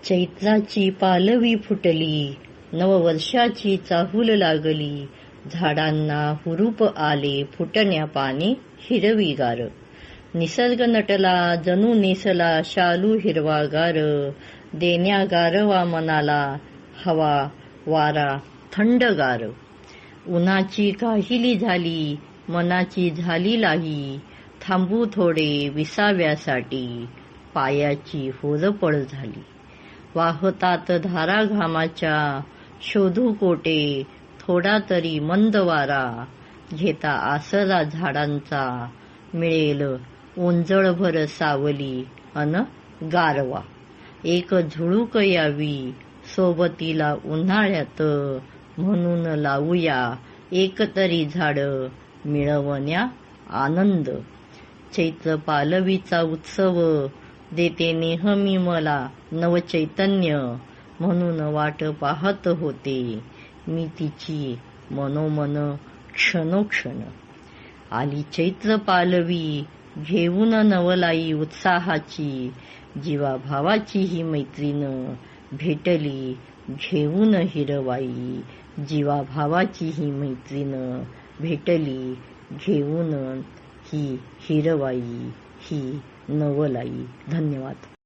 चैत्राची पालवी फुटली, नववर्षाची चाहूल लागली. झाडांना हुरूप आले, फुटण्या पाने हिरवीगार. निसर्ग नटला, जणू नेसला शालू हिरवागार. देण्या गारवा मनाला, हवा वारा थंडगार. उन्हाची काहिली झाली, मनाची झाली लाही. थांबू थोडे विसाव्यासाठी, पायाची होरपळ झाली. वाहतात धारा घामाच्या, शोधू कोठे थोडा तरी मंद वारा. घेता आसरा झाडांचा, मिळेल ओंजळभर सावली अन गारवा. एक झुळूक यावी सोबतीला उन्हाळ्यात, म्हणून लावूया एकतरी झाड, मिळवण्या आनंद. चैत्र पालवीचा उत्सव देते नेहमी मला नवचैतन्य. म्हणून वाट पाहत होते मी तिची मनोमन क्षणोक्षण. आली चैत्र पालवी घेऊन नवलाई उत्साहाची. जीवाभावाची ही मैत्रीण भेटली घेऊन हिरवाई. जीवाभावाची ही मैत्रीण भेटली घेऊन ही हिरवाई, ही नवलाई. धन्यवाद.